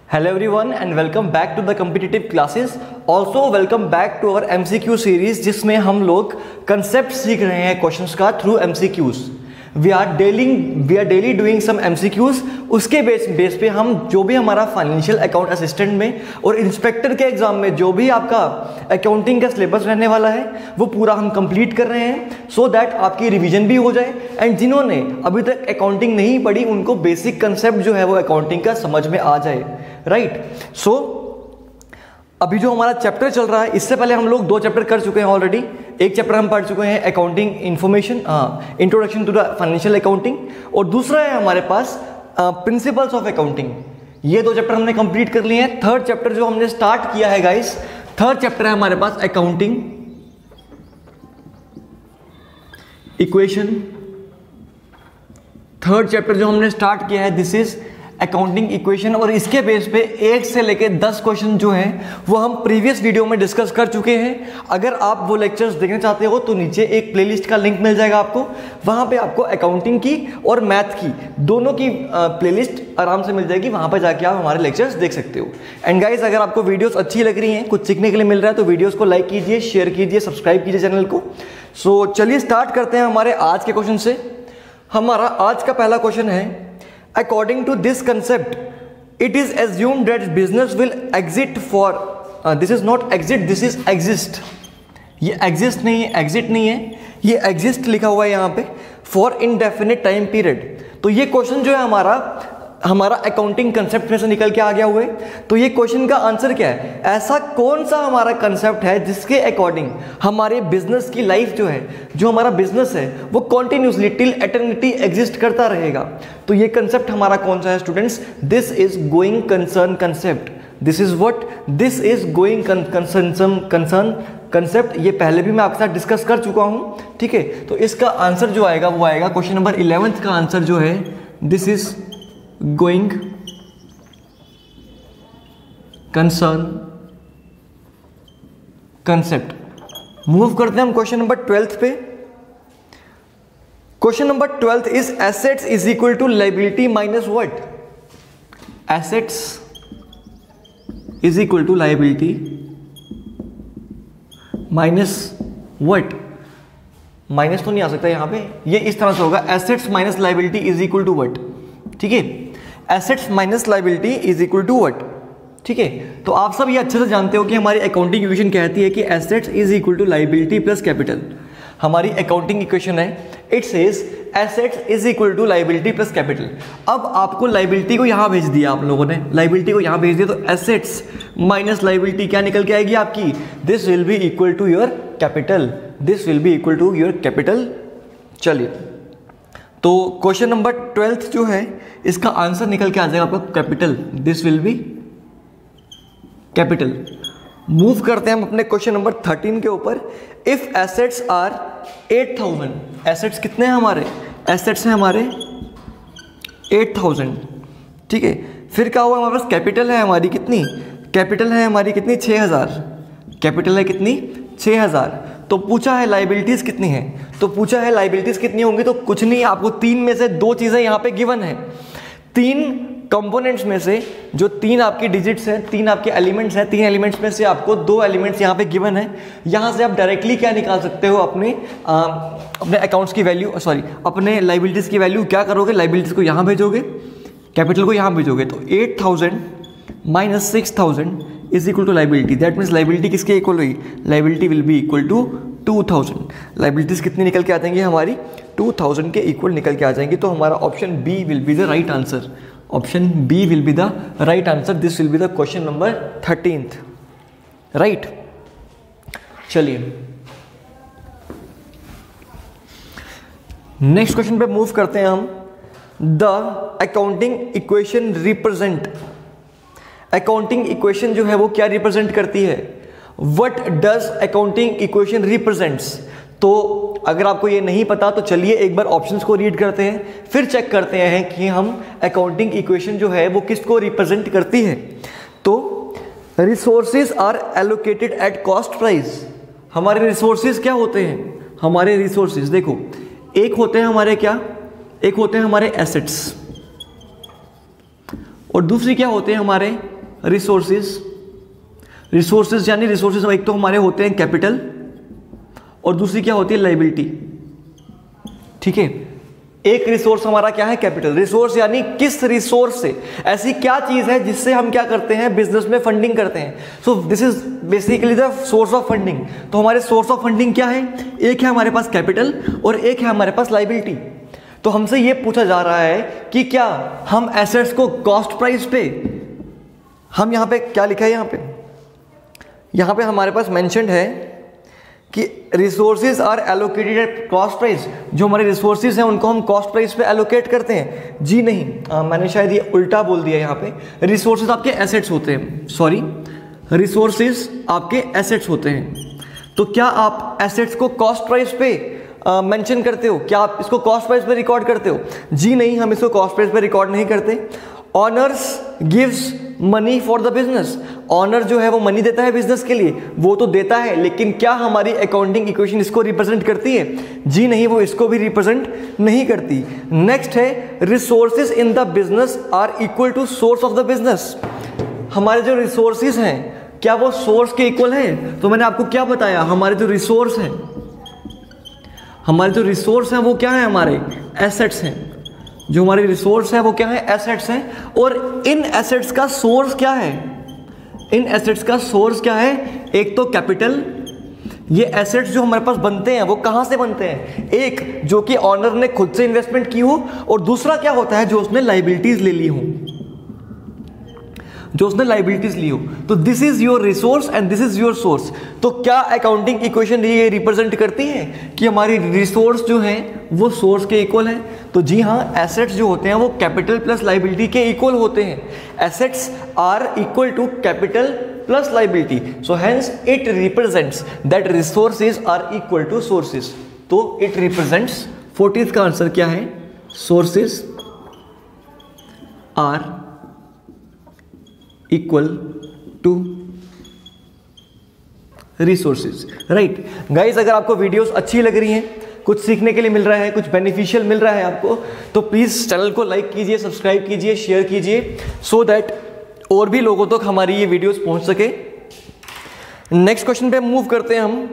Hello everyone and welcome back to the competitive classes. Also welcome back to our MCQ series जिसमें हम लोग concept सीख रहे हैं क्वेश्चंस का through MCQs. We are daily doing some MCQs. उसके base पे हम जो भी हमारा फाइनेंशियल अकाउंट असिस्टेंट में और इंस्पेक्टर के एग्जाम में जो भी आपका अकाउंटिंग का सिलेबस रहने वाला है वो पूरा हम कंप्लीट कर रहे हैं सो दैट आपकी रिवीजन भी हो जाए एंड जिन्होंने अभी तक अकाउंटिंग नहीं पढ़ी उनको बेसिक कंसेप्ट जो है वो अकाउंटिंग का समझ में आ जाए. राइट. सो अभी जो हमारा चैप्टर चल रहा है इससे पहले हम लोग 2 चैप्टर कर चुके हैं ऑलरेडी. एक चैप्टर हम पढ़ चुके हैं accounting information introduction to the financial accounting और दूसरा है हमारे पास प्रिंसिपल्स ऑफ अकाउंटिंग. ये 2 चैप्टर हमने कंप्लीट कर लिए हैं. थर्ड चैप्टर जो हमने स्टार्ट किया है गाइस, थर्ड चैप्टर है हमारे पास अकाउंटिंग इक्वेशन. थर्ड चैप्टर जो हमने स्टार्ट किया है दिस इज अकाउंटिंग इक्वेशन और इसके बेस पे 1 से लेकर 10 क्वेश्चन जो हैं वो हम प्रीवियस वीडियो में डिस्कस कर चुके हैं. अगर आप वो लेक्चर्स देखना चाहते हो तो नीचे एक प्लेलिस्ट का लिंक मिल जाएगा आपको. वहाँ पे आपको अकाउंटिंग की और मैथ की दोनों की प्लेलिस्ट आराम से मिल जाएगी. वहाँ पर जाके आप हमारे लेक्चर्स देख सकते हो. एंड गाइज अगर आपको वीडियोस अच्छी लग रही हैं, कुछ सीखने के लिए मिल रहा है तो वीडियोस को लाइक कीजिए, शेयर कीजिए, सब्सक्राइब कीजिए चैनल को. सो चलिए स्टार्ट करते हैं हमारे आज के क्वेश्चन से. हमारा आज का पहला क्वेश्चन है According to this concept, it is assumed that business will exit for this is not exit, this is exist. ये exist नहीं है, exit नहीं है, ये exist लिखा हुआ है यहाँ पे for indefinite time period. तो ये क्वेश्चन जो है हमारा अकाउंटिंग कंसेप्ट में से निकल के आ गया हुआ है. तो ये क्वेश्चन का आंसर क्या है? ऐसा कौन सा हमारा कंसेप्ट है जिसके अकॉर्डिंग हमारे बिजनेस की लाइफ जो है, जो हमारा बिजनेस है वो कॉन्टिन्यूसली टिल एटर्निटी एग्जिस्ट करता रहेगा. तो ये कंसेप्ट हमारा कौन सा है students? This is going concern concept. This is what? This is going concern concept. ये पहले भी मैं आपके साथ डिस्कस कर चुका हूँ. ठीक है. तो इसका आंसर जो आएगा वो आएगा क्वेश्चन नंबर 11 का आंसर जो है this is going concern concept. Move करते हैं हम क्वेश्चन नंबर 12 पे. Question number 12 is assets is equal to liability minus what? Assets is equal to liability minus what? Minus तो नहीं आ सकता यहां पे, ये इस तरह से होगा assets minus liability is equal to what. ठीक है. Assets minus liability is equal to what? ठीक है. तो आप सब ये अच्छे से जानते हो कि हमारी अकाउंटिंग इक्वेशन कहती है कि assets is equal to liability plus capital. हमारी अकाउंटिंग इक्वेशन है it says assets is equal to liability plus capital. अब आपको लाइबिलिटी को यहां भेज दिया, आप लोगों ने लाइबिलिटी को यहां भेज दिया तो एसेट्स माइनस लाइबिलिटी क्या निकल के आएगी आपकी? This will be equal to your capital. This will be equal to your capital. चलिए तो क्वेश्चन नंबर 12 जो है इसका आंसर निकल के आ जाएगा आपका capital. This will B capital. Move करते हैं हम अपने क्वेश्चन नंबर 13 के ऊपर. इफ एसेट्स आर 8000, एसेट्स कितने हैं हमारे? एसेट्स हैं हमारे 8000. ठीक है. फिर क्या हुआ हमारे पास कैपिटल है हमारी कितनी? कैपिटल है हमारी कितनी? 6000. कैपिटल है कितनी? 6000. तो पूछा है लाइबिलिटीज कितनी है? तो पूछा है लाइबिलिटीज कितनी होंगी तो कुछ नहीं, आपको 3 में से 2 चीजें यहाँ पे गिवन है. 3 कंपोनेंट्स में से जो 3 आपकी डिजिट्स हैं, 3 आपके एलिमेंट्स हैं, 3 एलिमेंट्स में से आपको 2 एलिमेंट्स यहाँ पे गिवन है. यहाँ से आप डायरेक्टली क्या निकाल सकते हो? अपने अकाउंट्स की वैल्यू, सॉरी अपने लाइबिलिटीज की वैल्यू क्या करोगे? लाइबिलिटीज को यहाँ भेजोगे, कैपिटल को यहाँ भेजोगे. तो 8000 minus 6000 is equal to liability. That means liability किसके इक्वल हुई? Liability will be equal to 2000. Liabilities कितनी निकल के आ जाएंगी हमारी? 2000 के इक्वल निकल के आ जाएंगी. तो हमारा option B will be the right answer. Option B will be the right answer. This will be the question number 13th. Right. चलिए नेक्स्ट क्वेश्चन पे मूव करते हैं हम. The accounting equation represent. Accounting equation जो है वो क्या represent करती है? What does accounting equation represents? तो अगर आपको ये नहीं पता तो चलिए एक बार ऑप्शंस को रीड करते हैं, फिर चेक करते हैं कि हम अकाउंटिंग इक्वेशन जो है वो किसको रिप्रेजेंट करती है. तो resources are allocated at cost price. हमारे रिसोर्सेज क्या होते हैं? हमारे रिसोर्सेज देखो, एक होते हैं हमारे क्या? एक होते हैं हमारे एसेट्स और दूसरी क्या होते हैं हमारे रिसोर्सेज, रिसोर्सेज यानी रिसोर्सेज एक तो हमारे होते हैं कैपिटल और दूसरी क्या होती है लाइबिलिटी। ठीक है, एक रिसोर्स हमारा क्या है कैपिटल। रिसोर्स यानी किस रिसोर्स से, ऐसी क्या चीज है जिससे हम क्या करते हैं बिजनेस में फंडिंग करते हैं। So this is basically the source of funding. तो हमारे सोर्स ऑफ फंडिंग क्या है, एक है हमारे पास कैपिटल और एक है हमारे पास लाइबिलिटी। तो हमसे ये पूछा जा रहा है कि क्या हम एसेट्स को कॉस्ट प्राइस पे, हम यहां पे क्या लिखा है, यहां पे हमारे पास मेंशन्ड है कि resources are allocated at cost price. जो हमारे रिसोर्सेज हैं उनको हम कॉस्ट प्राइस पे एलोकेट करते हैं। जी नहीं, मैंने शायद ये उल्टा बोल दिया। यहाँ पे रिसोर्सेज आपके एसेट्स होते हैं, सॉरी, रिसोर्सेज आपके एसेट्स होते हैं। तो क्या आप एसेट्स को कॉस्ट प्राइस पे मेंशन करते हो, क्या आप इसको कॉस्ट प्राइस पे रिकॉर्ड करते हो? जी नहीं, हम इसको कॉस्ट प्राइस पे रिकॉर्ड नहीं करते। Owners gives money for the business. Owner जो है वो मनी देता है बिजनेस के लिए, वो तो देता है, लेकिन क्या हमारी अकाउंटिंग इक्वेशन इसको रिप्रेजेंट करती है? जी नहीं, वो इसको भी रिप्रेजेंट नहीं करती। नेक्स्ट है resources in the business are equal to source of the business. हमारे जो रिसोर्सेज हैं क्या वो सोर्स के इक्वल है? तो मैंने आपको क्या बताया, हमारे जो रिसोर्स हैं, हमारे जो रिसोर्स हैं वो क्या है, हमारे एसेट्स हैं। जो हमारे रिसोर्स है वो क्या है, एसेट्स हैं। और इन एसेट्स का सोर्स क्या है, इन एसेट्स का सोर्स क्या है? एक तो कैपिटल, ये एसेट्स जो हमारे पास बनते हैं वो कहां से बनते हैं? एक जो कि ऑनर ने खुद से इन्वेस्टमेंट की हो, और दूसरा क्या होता है जो उसने लाइबिलिटीज ले ली हो, जो उसने लाइबिलिटीज ली हो। तो this is your resource and this is your source. तो क्या अकाउंटिंग इक्वेशन ये रिप्रेजेंट करती है कि हमारी रिसोर्स जो है वो सोर्स के इक्वल है? तो जी हाँ, एसेट्स जो होते हैं वो कैपिटल प्लस लाइबिलिटी के इक्वल होते हैं। Assets are equal to capital plus liability, so hence it represents that resources are equal to sources. तो इट रिप्रेजेंट्स 40th का आंसर क्या है, sources are equal to resources. Right guys, अगर आपको videos अच्छी लग रही हैं, कुछ सीखने के लिए मिल रहा है, कुछ बेनिफिशियल मिल रहा है आपको, तो प्लीज चैनल को लाइक कीजिए, सब्सक्राइब कीजिए, शेयर कीजिए, सो दैट और भी लोगों तक हमारी ये वीडियोस पहुंच सके। नेक्स्ट क्वेश्चन पे मूव करते हैं हम।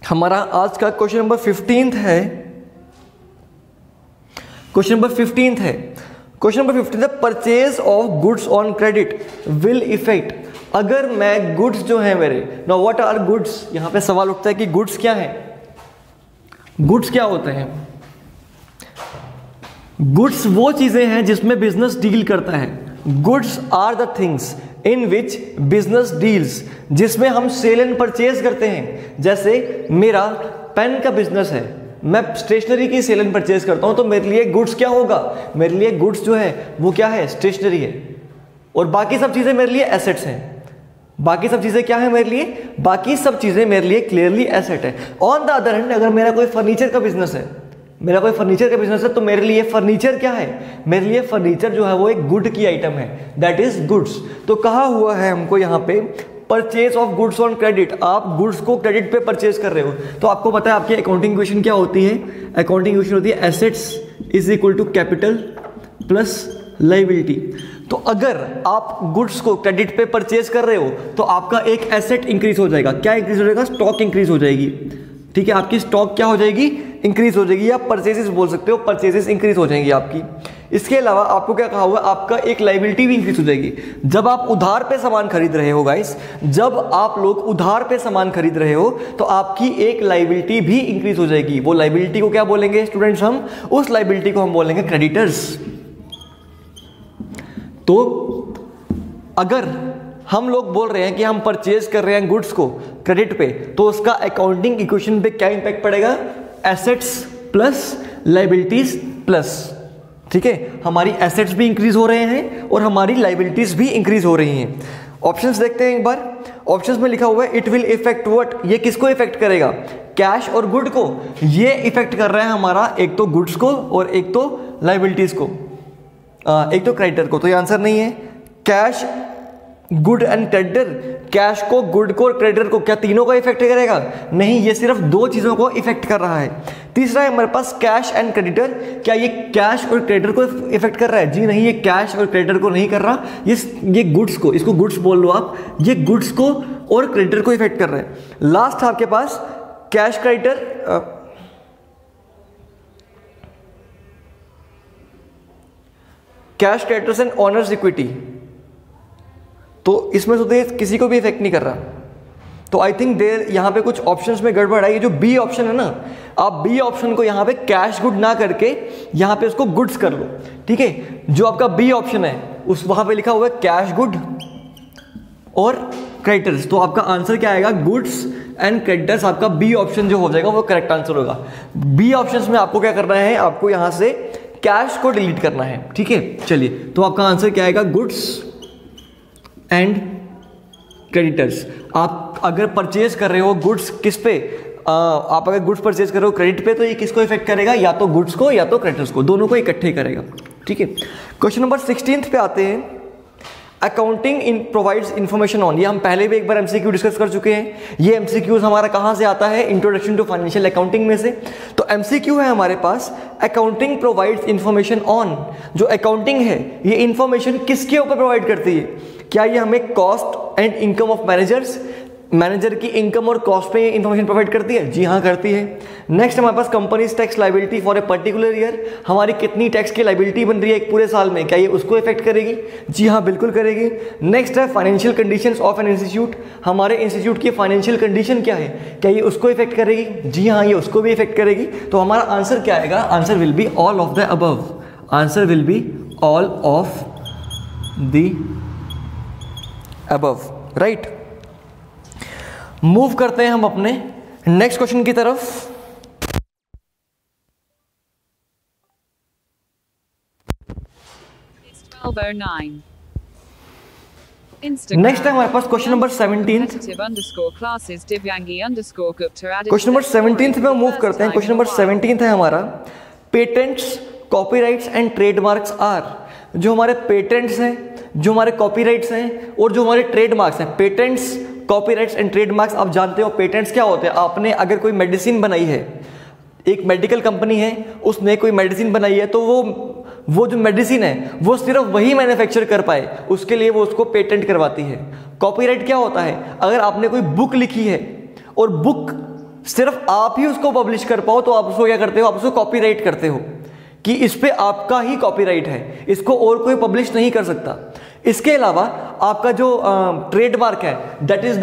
हमारा आज का क्वेश्चन नंबर 15 है। क्वेश्चन नंबर 15 है, क्वेश्चन नंबर 15 है, purchase of goods on credit will effect. अगर मैं गुड्स जो है मेरे, नाउ व्हाट आर गुड्स, यहां पे सवाल उठता है कि गुड्स क्या है, गुड्स क्या होते हैं? गुड्स वो चीजें हैं जिसमें बिजनेस डील करता है। Goods are the things in which business deals, जिसमें हम सेल एंड परचेज करते हैं। जैसे मेरा पेन का बिजनेस है, मैं स्टेशनरी की सेल एंड परचेज करता हूं, तो मेरे लिए गुड्स क्या होगा, मेरे लिए गुड्स जो है वो क्या है, स्टेशनरी है। और बाकी सब चीजें मेरे लिए एसेट्स हैं। बाकी सब चीजें क्या है मेरे लिए, बाकी सब चीजें मेरे लिए क्लियरली एसेट है। ऑन द अदर हैंड, अगर मेरा कोई फर्नीचर का बिजनेस है, मेरा कोई फर्नीचर का बिजनेस है, तो मेरे लिए फर्नीचर क्या है, मेरे लिए फर्नीचर जो है वो एक गुड की आइटम है, दैट इज गुड्स। तो कहा हुआ है हमको यहाँ पे purchase of goods on credit, आप गुड्स को क्रेडिट पे परचेज कर रहे हो। तो आपको पता है आपकी अकाउंटिंग इक्वेशन क्या होती है, अकाउंटिंग इक्वेशन होती है assets is equal to capital plus liability. तो अगर आप गुड्स को क्रेडिट पे परचेज कर रहे हो तो आपका एक एसेट इंक्रीज हो जाएगा। क्या इंक्रीज हो जाएगा, स्टॉक इंक्रीज हो जाएगी। ठीक है, आपकी स्टॉक क्या हो जाएगी, इंक्रीज हो जाएगी, या परचेजेस बोल सकते हो, परचेजेस इंक्रीज हो जाएंगी आपकी। इसके अलावा आपको क्या कहा हुआ, आपका एक लाइबिलिटी भी इंक्रीज हो जाएगी। जब आप उधार पे सामान खरीद रहे हो गाइस, जब आप लोग उधार पे सामान खरीद रहे हो तो आपकी एक लाइबिलिटी भी इंक्रीज हो जाएगी। वो लाइबिलिटी को क्या बोलेंगे स्टूडेंट्स, हम उस लाइबिलिटी को हम बोलेंगे क्रेडिटर्स। तो अगर हम लोग बोल रहे हैं कि हम परचेज कर रहे हैं गुड्स को क्रेडिट पे, तो उसका अकाउंटिंग इक्वेशन पे क्या इंपैक्ट पड़ेगा, एसेट्स प्लस लाइबिलिटीज प्लस। ठीक है, हमारी एसेट्स भी इंक्रीज हो रहे हैं और हमारी लाइबिलिटीज भी इंक्रीज हो रही हैं। ऑप्शंस देखते हैं एक बार। ऑप्शंस में लिखा हुआ है इट विल इफेक्ट व्हाट, ये किसको इफेक्ट करेगा, कैश और गुड को। ये इफेक्ट कर रहा है हमारा एक तो गुड्स को और एक तो लाइबिलिटीज को, एक तो क्रेडिटर को। तो ये आंसर नहीं है। Cash good and creditor, cash को, गुड को और क्रेडिटर को, क्या तीनों को इफेक्ट करेगा? नहीं, ये सिर्फ दो चीज़ों को इफेक्ट कर रहा है। तीसरा है हमारे पास कैश एंड क्रेडिटर, क्या ये कैश और क्रेडिटर को इफेक्ट कर रहा है? जी नहीं, ये कैश और क्रेडिटर को नहीं कर रहा, ये गुड्स को, इसको गुड्स बोल लो आप, ये गुड्स को और क्रेडिटर को इफेक्ट कर रहा है। लास्ट आपके पास cash creditor, cash creditors and owners equity, तो इसमें से किसी को भी इफेक्ट नहीं कर रहा। तो आई थिंक देर यहाँ पे कुछ ऑप्शंस में गड़बड़ है। ये जो बी ऑप्शन है ना, आप बी ऑप्शन को यहाँ पे कैश गुड ना करके यहाँ पे उसको गुड्स कर लो, ठीक है। जो आपका बी ऑप्शन है उस वहाँ पे लिखा हुआ है कैश गुड और क्रेडिटर्स, तो आपका आंसर क्या आएगा? Goods and creditors. आपका बी ऑप्शन जो हो जाएगा वो करेक्ट आंसर होगा। बी ऑप्शन में आपको क्या करना है? आपको यहाँ से कैश को डिलीट करना है, ठीक है। चलिए, तो आपका आंसर क्या आएगा? Goods and creditors. आप अगर परचेज कर रहे हो गुड्स किस पे, आप अगर गुड्स परचेज कर रहे हो क्रेडिट पे, तो ये किसको इफेक्ट करेगा? या तो गुड्स को या तो क्रेडिटर्स को, दोनों को इकट्ठे करेगा, ठीक है। क्वेश्चन नंबर 16 पे आते हैं। Accounting in provides information on, ये हम पहले भी एक बार एमसीक्यू डिस्कस कर चुके हैं। ये एमसीक्यूज हमारा कहाँ से आता है? इंट्रोडक्शन टू फाइनेंशियल अकाउंटिंग में से। तो एमसीक्यू है हमारे पास, अकाउंटिंग प्रोवाइड्स इंफॉर्मेशन ऑन। जो अकाउंटिंग है ये इंफॉर्मेशन किसके ऊपर प्रोवाइड करती है? क्या ये हमें cost and income of managers, manager की इनकम और कॉस्ट पे इंफॉर्मेशन प्रोवाइड करती है? जी हाँ, करती है। नेक्स्ट हमारे पास companies tax liability for a particular year, हमारी कितनी टैक्स की लाइबिलिटी बन रही है एक पूरे साल में, क्या ये उसको इफेक्ट करेगी? जी हाँ, बिल्कुल करेगी। नेक्स्ट है financial conditions of an institute, हमारे इंस्टीट्यूट की फाइनेंशियल कंडीशन क्या है, क्या ये उसको इफेक्ट करेगी? जी हाँ, ये उसको भी इफेक्ट करेगी। तो हमारा आंसर क्या आएगा? Answer will be all of the above. Answer will be all of the above, right. Move करते हैं हम अपने नेक्स्ट क्वेश्चन की तरफ। नेक्स्ट है हमारे पास क्वेश्चन नंबर 17। क्वेश्चन नंबर 17 पे मूव करते हैं। क्वेश्चन नंबर 17 है हमारा, patents, copyrights and trademarks are. जो हमारे पेटेंट्स हैं, जो हमारे कॉपीराइट्स हैं और जो हमारे ट्रेडमार्क्स हैं, पेटेंट्स, कॉपीराइट्स एंड ट्रेडमार्क्स, आप जानते हो पेटेंट्स क्या होते हैं? आपने अगर कोई मेडिसिन बनाई है, एक मेडिकल कंपनी है, उसने कोई मेडिसिन बनाई है, तो वो जो मेडिसिन है वो सिर्फ वही मैन्युफैक्चर कर पाए, उसके लिए वो उसको पेटेंट करवाती है। कॉपीराइट क्या होता है? अगर आपने कोई बुक लिखी है और बुक सिर्फ आप ही उसको पब्लिश कर पाओ, तो आप उसको क्या करते हो? आप उसको कॉपीराइट करते हो कि इस पे आपका ही कॉपीराइट है, इसको और कोई पब्लिश नहीं कर सकता। इसके अलावा आपका जो ट्रेडमार्क है, that is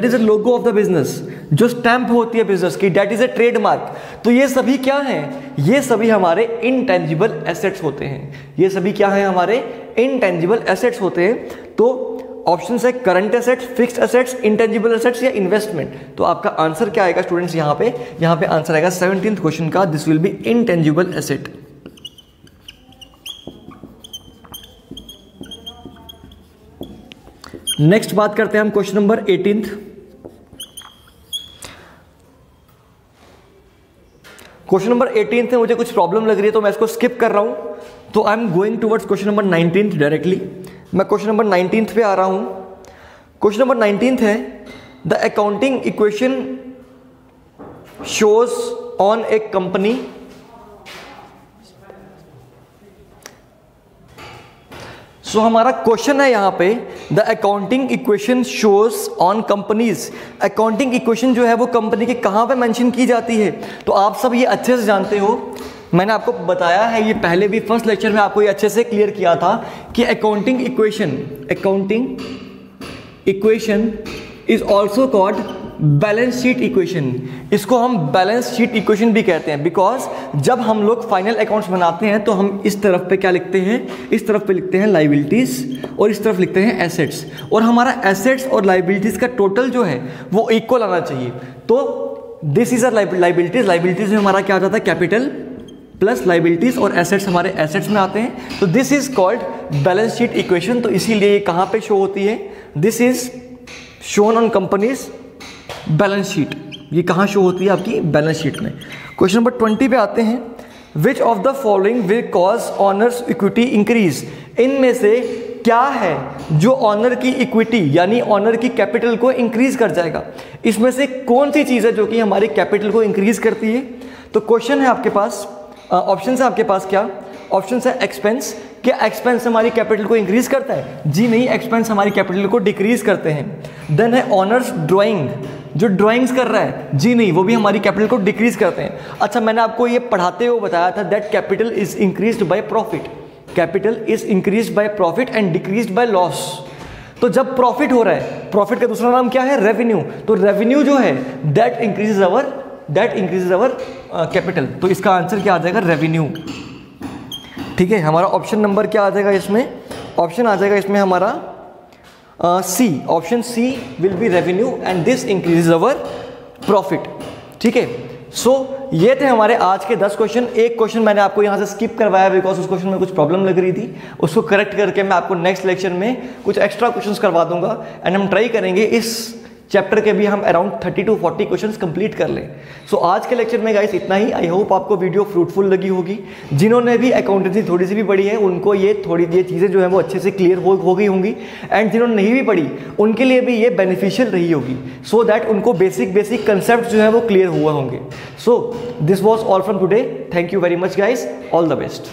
the logo of the business, जो स्टैंप होती है बिजनेस की, दैट इज अ ट्रेडमार्क। तो ये सभी क्या हैं? ये सभी हमारे इनटेंजिबल एसेट्स होते हैं। ये सभी क्या हैं? हमारे इनटेंजिबल एसेट्स होते हैं। तो ऑप्शन है current assets, fixed assets, intangible assets या इन्वेस्टमेंट। तो आपका आंसर क्या आएगा स्टूडेंट्स? यहाँ पे आंसर आएगा 17th क्वेश्चन का, this will B intangible asset. Next बात करते हैं हम क्वेश्चन नंबर 18। क्वेश्चन नंबर 18 में मुझे कुछ प्रॉब्लम लग रही है तो मैं इसको स्किप कर रहा हूं, तो I am going towards question number 19 directly. मैं क्वेश्चन नंबर 19 पे आ रहा हूं। क्वेश्चन नंबर 19 है, the accounting equation shows on A company so हमारा क्वेश्चन है यहाँ पे, the accounting equation shows on companies. Accounting equation जो है वो कंपनी के कहाँ पे मेंशन की जाती है? तो आप सब ये अच्छे से जानते हो, मैंने आपको बताया है ये पहले भी, फर्स्ट लेक्चर में आपको ये अच्छे से क्लियर किया था कि accounting equation is also called balance sheet equation. इसको हम बैलेंस शीट इक्वेशन भी कहते हैं, बिकॉज जब हम लोग फाइनल अकाउंट्स बनाते हैं तो हम इस तरफ पे क्या लिखते हैं? इस तरफ पे लिखते हैं लाइबिलिटीज और इस तरफ लिखते हैं एसेट्स, और हमारा एसेट्स और लाइबिलिटीज का टोटल जो है वो इक्वल आना चाहिए। तो दिस इज अ लाइबिलिटीज में हमारा क्या आ जाता है? कैपिटल प्लस लाइबिलिटीज, और एसेट्स हमारे एसेट्स में आते हैं। तो this is called balance sheet equation. तो इसीलिए ये कहाँ पे शो होती है? This is shown on companies balance sheet. ये कहाँ शो होती है? आपकी बैलेंस शीट में। क्वेश्चन नंबर 20 पे आते हैं, which of the following will cause honours equity increase. इनमें से क्या है जो ऑनर की इक्विटी यानी ऑनर की कैपिटल को इंक्रीज कर जाएगा? इसमें से कौन सी चीज़ है जो कि हमारी कैपिटल को इंक्रीज करती है? तो क्वेश्चन है आपके पास, ऑप्शन है आपके पास, क्या ऑप्शन है? एक्सपेंस। क्या एक्सपेंस हमारी कैपिटल को इंक्रीज करता है? जी नहीं, एक्सपेंस हमारी कैपिटल को डिक्रीज करते हैं। देन है ऑनर्स ड्राइंग, जो ड्राइंग्स कर रहा है, जी नहीं, वो भी हमारी कैपिटल को डिक्रीज करते हैं। अच्छा, मैंने आपको ये पढ़ाते हुए बताया था that capital is increased by profit, capital is increased by profit and decreased by loss. तो जब प्रॉफिट हो रहा है, प्रॉफिट का दूसरा नाम क्या है? रेवेन्यू। तो रेवेन्यू जो है दैट इंक्रीजेज अवर कैपिटल। तो इसका आंसर क्या आ जाएगा? रेवेन्यू। ठीक है, हमारा ऑप्शन नंबर क्या आ जाएगा इसमें? ऑप्शन आ जाएगा इसमें हमारा C, option C will be revenue and this increases our profit. ठीक है, सो ये थे हमारे आज के 10 क्वेश्चन। एक क्वेश्चन मैंने आपको यहाँ से स्किप करवाया बिकॉज उस क्वेश्चन में कुछ प्रॉब्लम लग रही थी, उसको करेक्ट करके मैं आपको नेक्स्ट लेक्चर में कुछ एक्स्ट्रा क्वेश्चंस करवा दूंगा एंड हम ट्राई करेंगे इस चैप्टर के भी हम अराउंड 30 to 40 क्वेश्चंस कंप्लीट कर लें। सो आज के लेक्चर में गाइस इतना ही। आई होप आपको वीडियो फ्रूटफुल लगी होगी। जिन्होंने भी अकाउंटेंसी थोड़ी सी भी पढ़ी है उनको ये चीज़ें जो है वो अच्छे से क्लियर हो गई होंगी एंड जिन्होंने नहीं भी पढ़ी उनके लिए भी ये बेनिफिशियल रही होगी, सो दैट उनको बेसिक कंसेप्ट जो है वो क्लियर हुआ होंगे। So this was all from today. Thank you very much guys, all the best.